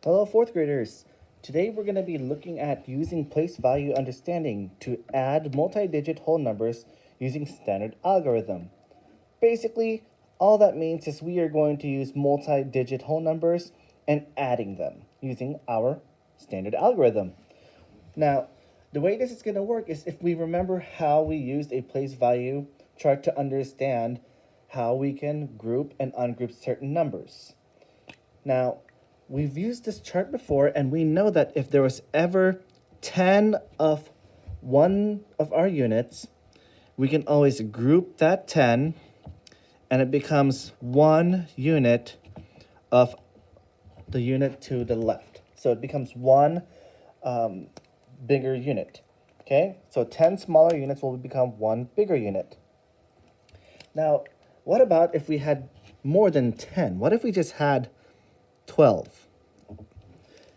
Hello, fourth graders. Today we're going to be looking at using place value understanding to add multi-digit whole numbers using standard algorithm. Basically, all that means is we are going to use multi-digit whole numbers and adding them using our standard algorithm. Now, the way this is going to work is if we remember how we used a place value chart to understand how we can group and ungroup certain numbers. Now, we've used this chart before, and we know that if there was ever 10 of one of our units, we can always group that 10, and it becomes one unit of the unit to the left. So it becomes one bigger unit. Okay, so 10 smaller units will become one bigger unit. Now, what about if we had more than 10? What if we just had 12?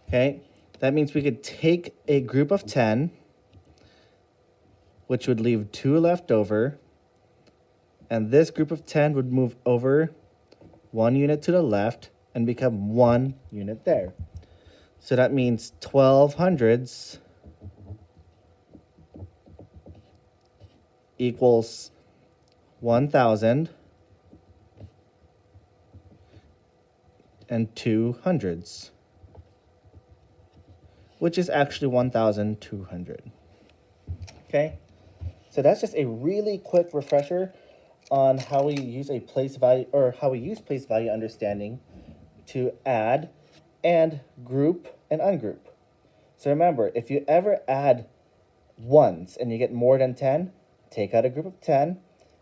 Okay, that means we could take a group of 10, which would leave 2 left over, and this group of 10 would move over 1 unit to the left and become 1 unit there. So that means 12 hundreds equals 1,000 and 2 hundreds, which is actually 1,200. Okay, so that's just a really quick refresher on how we use a place value, or how we use place value understanding to add and group and ungroup. So remember, if you ever add ones and you get more than 10, take out a group of 10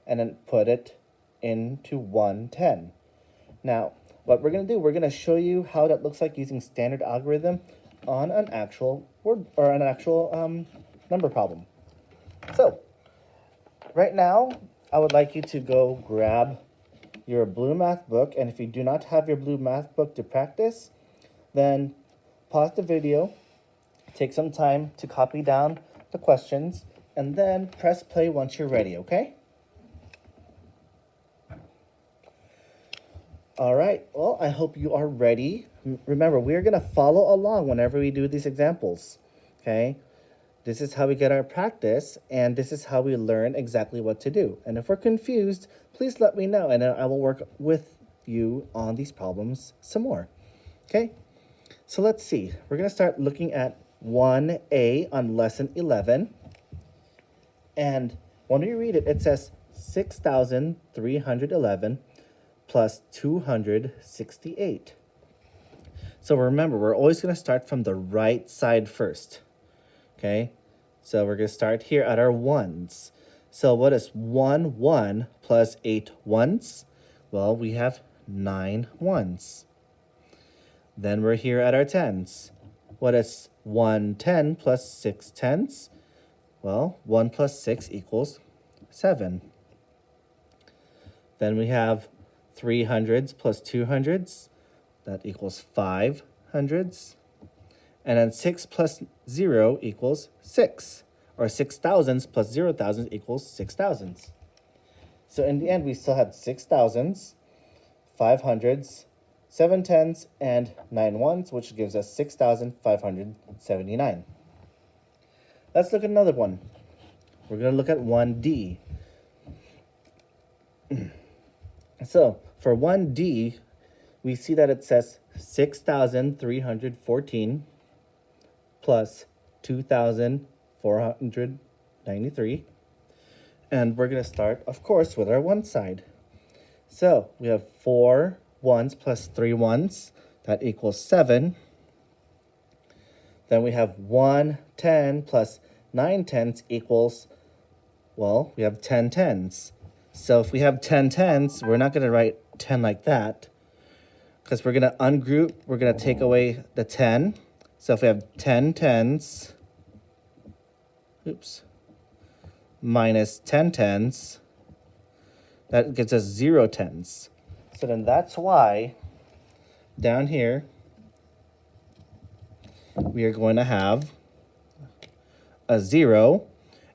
and then put it into 110. Now, what we're going to do, we're going to show you how that looks like using standard algorithm on an actual word or an actual number problem. So, right now, I would like you to go grab your blue math book, and if you do not have your blue math book to practice, then pause the video, take some time to copy down the questions, and then press play once you're ready, okay? All right, well, I hope you are ready. Remember, we're going to follow along whenever we do these examples, okay? This is how we get our practice, and this is how we learn exactly what to do. And if we're confused, please let me know, and I will work with you on these problems some more, okay? So let's see. We're going to start looking at 1A on lesson 11. And when we read it, it says 6,311 plus 268. So remember, we're always going to start from the right side first. Okay, so we're going to start here at our ones. So what is 1 plus 8 ones? Well, we have 9 ones. Then we're here at our tens. What is 110 plus 6 tens? Well, 1 plus 6 equals 7. Then we have 3 hundreds plus 2 hundreds. That equals 5 hundreds. And then 6 plus 0 equals 6. Or 6 thousands plus 0 thousands equals 6 thousands. So in the end, we still had 6 thousands, 5 hundreds, 7 tens, and 9 ones, which gives us 6,579. Let's look at another one. We're going to look at 1D. So for 1D, we see that it says 6,314 plus 2,493. And we're going to start, of course, with our one side. So we have 4 ones plus 3 ones. That equals 7. Then we have 110 plus 9 tens equals, well, we have 10 tens. So if we have 10 tens, we're not going to write 10 like that, because we're going to ungroup. We're going to take away the 10. So if we have 10 tens, minus 10 tens, that gives us 0 tens. So then that's why down here we are going to have a 0,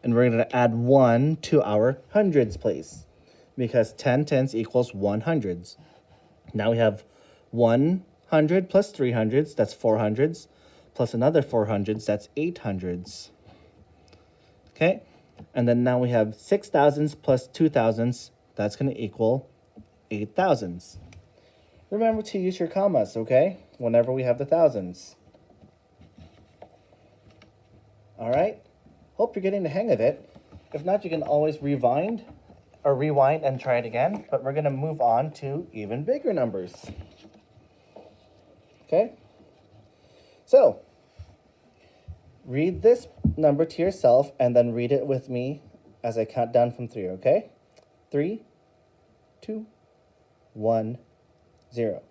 and we're going to add 1 to our hundreds place, because 10 tens equals 1 hundreds. Now we have 1 100 plus 300s, that's 400s, plus another 400s, that's 800s. Okay, and then now we have 6,000s plus 2,000s, that's going to equal 8,000s. Remember to use your commas, okay, whenever we have the thousands. All right, hope you're getting the hang of it. If not, you can always rewind and try it again, but we're going to move on to even bigger numbers. Okay, so read this number to yourself and then read it with me as I count down from 3, okay? 3, 2, 1, 0.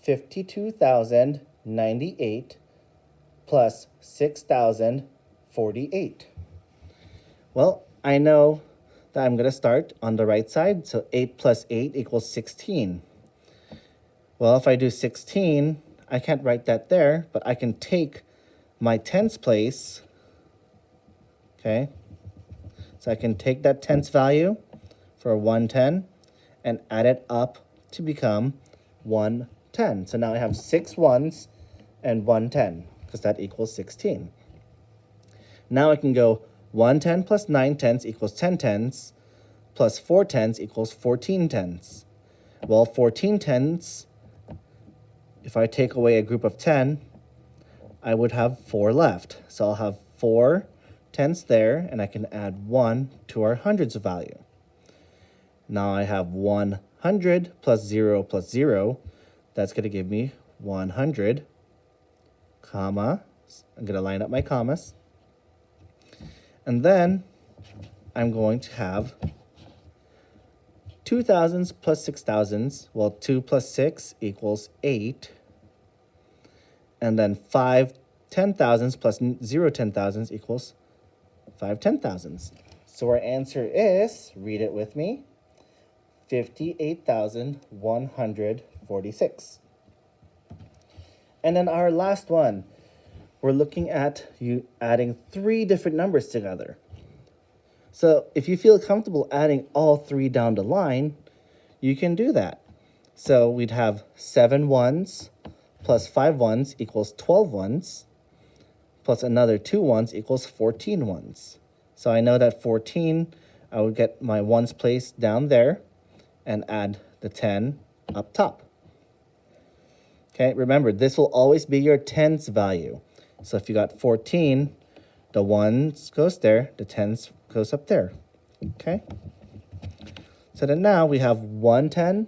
52,098 plus 6,048. Well, I know that I'm going to start on the right side, so 8 plus 8 equals 16. Well, if I do 16, I can't write that there, but I can take my tens place, okay? So I can take that tens value for 110 and add it up to become 110. So now I have 6 ones and 110, because that equals 16. Now I can go 110 plus 9 tens equals 10 tens, plus 4 tens equals 14 tens. Well, 14 tens, if I take away a group of 10, I would have 4 left. So I'll have 4 tens there, and I can add 1 to our hundreds value. Now I have 100 plus 0 plus 0. That's going to give me 100, comma. I'm going to line up my commas. And then I'm going to have 2,000s plus 6,000s. Well, 2 plus 6 equals 8. And then 5 10,000s plus 0 10,000s equals 5 10,000s. So our answer is, read it with me, 58,146. And then our last one, we're looking at you adding 3 different numbers together. So if you feel comfortable adding all 3 down the line, you can do that. So we'd have 7 ones plus 5 ones equals 12 ones, plus another 2 ones equals 14 ones. So I know that 14, I would get my ones place down there and add the 10 up top. Okay, remember, this will always be your tens value. So if you got 14, the ones goes there, the tens goes up there. Okay? So then now we have 110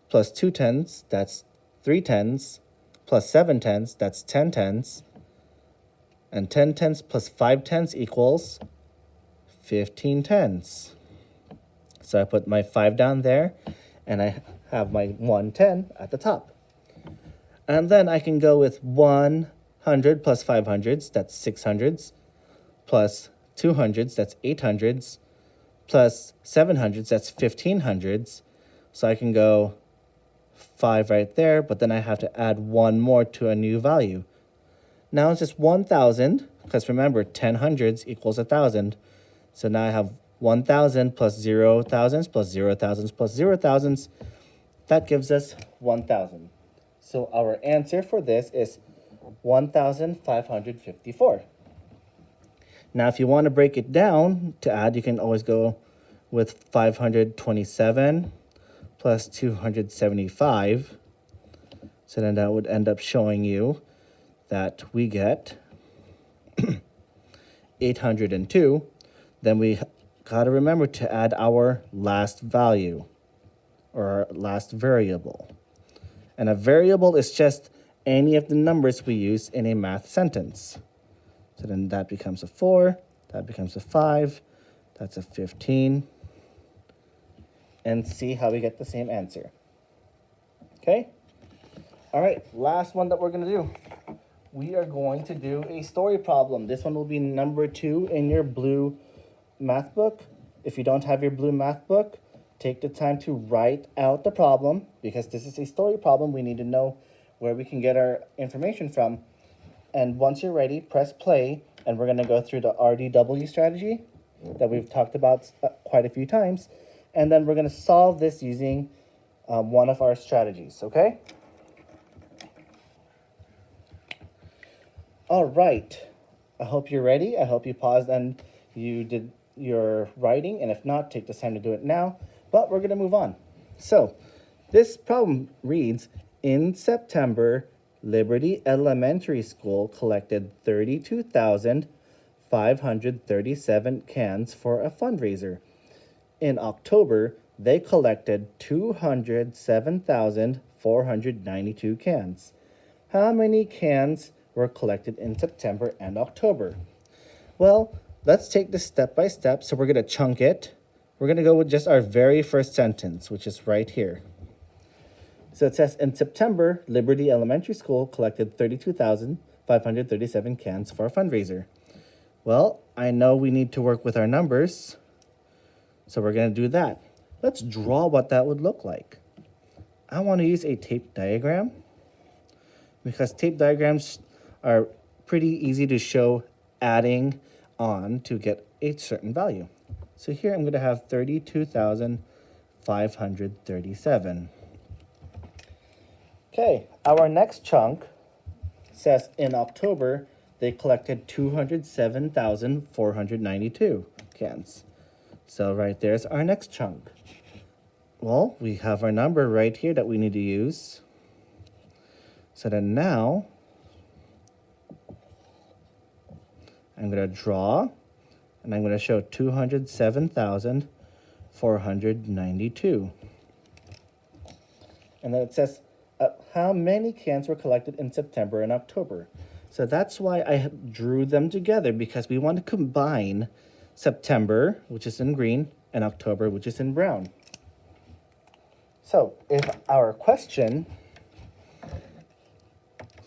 plus 2 tens, that's 3 tens, plus 7 tens, that's 10 tens, and 10 tens plus 5 tens equals 15 tens. So I put my 5 down there, and I have my 110 at the top. And then I can go with 100 plus 500s, that's 600s, plus 200s, that's 800s, plus 700s, that's 1500s. So I can go 5 right there, but then I have to add 1 more to a new value. Now it's just 1,000, because remember, 10 hundreds equals 1,000. So now I have 1,000 plus 0 thousands plus 0 thousands plus 0 thousands. That gives us 1,000. So our answer for this is 1,554. Now, if you want to break it down to add, you can always go with 527 plus 275. So then that would end up showing you that we get 802. Then we got to remember to add our last value or our last variable. And a variable is just any of the numbers we use in a math sentence. So then that becomes a 4, that becomes a 5, that's a 15. And see how we get the same answer. Okay? All right, last one that we're going to do. We are going to do a story problem. This one will be number 2 in your blue math book. If you don't have your blue math book, take the time to write out the problem, because this is a story problem. We need to know where we can get our information from. And once you're ready, press play, and we're going to go through the RDW strategy that we've talked about quite a few times. And then we're going to solve this using one of our strategies, okay? All right. I hope you're ready. I hope you paused and you did your writing. And if not, take this time to do it now. But we're going to move on. So this problem reads, in September, Liberty Elementary School collected 32,537 cans for a fundraiser. In October, they collected 207,492 cans. How many cans were collected in September and October? Well, let's take this step by step. So we're going to chunk it. We're going to go with just our very first sentence, which is right here. So it says, in September, Liberty Elementary School collected 32,537 cans for a fundraiser. Well, I know we need to work with our numbers, so we're going to do that. Let's draw what that would look like. I want to use a tape diagram because tape diagrams are pretty easy to show adding on to get a certain value. So here I'm going to have 32,537. Okay, our next chunk says in October, they collected 207,492 cans. So right there's our next chunk. Well, we have our number right here that we need to use. So then now, I'm going to draw, and I'm going to show 207,492. And then it says, how many cans were collected in September and October? So that's why I drew them together, because we want to combine September, which is in green, and October, which is in brown. So if our question,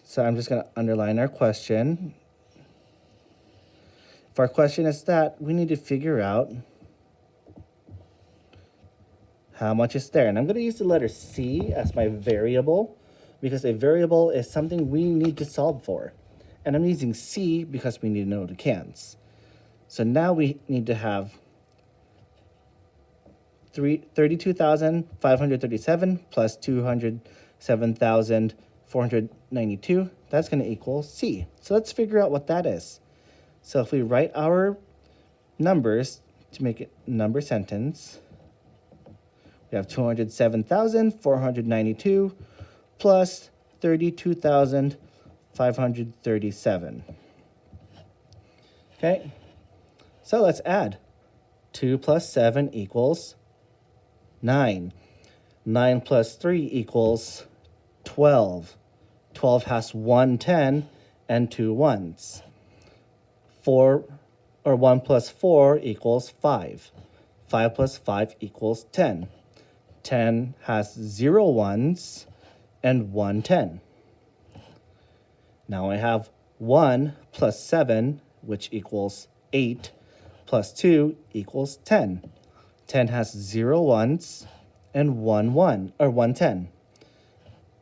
so I'm just going to underline our question. If our question is that, we need to figure out how much is there. And I'm going to use the letter C as my variable, because a variable is something we need to solve for. And I'm using C because we need to know the cans. So now we need to have 32,537 plus 207,492. That's going to equal C. So let's figure out what that is. So if we write our numbers to make it number sentence, we have 207,492 plus 32,537. Okay, so let's add. 2 plus 7 equals 9. 9 plus 3 equals 12. 12 has 1 10 and 2 ones. 1 plus 4 equals 5. 5 plus 5 equals 10. 10 has 0 ones and 1 10. Now I have 1 plus 7, which equals 8, plus 2 equals 10. 10 has 0 ones and 1 10.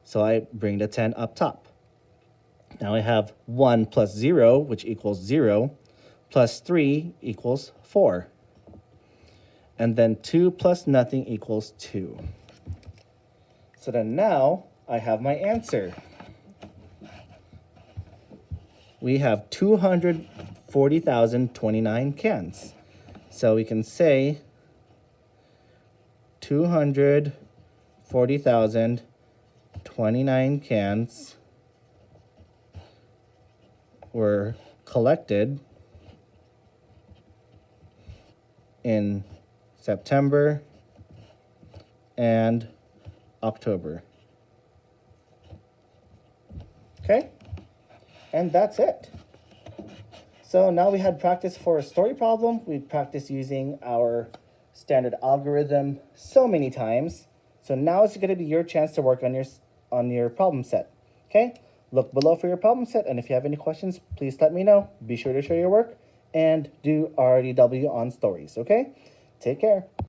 So I bring the 10 up top. Now I have 1 plus 0, which equals 0, plus 3 equals 4. And then 2 plus nothing equals 2. So then now I have my answer. We have 240,029 cans. So we can say 240,029 cans were collected in September and October. Okay? And that's it. So now we had practice for a story problem. We practiced using our standard algorithm so many times. So now it's going to be your chance to work on your problem set. Okay? Look below for your problem set, and if you have any questions, please let me know. Be sure to show your work and do RDW on stories, okay? Take care.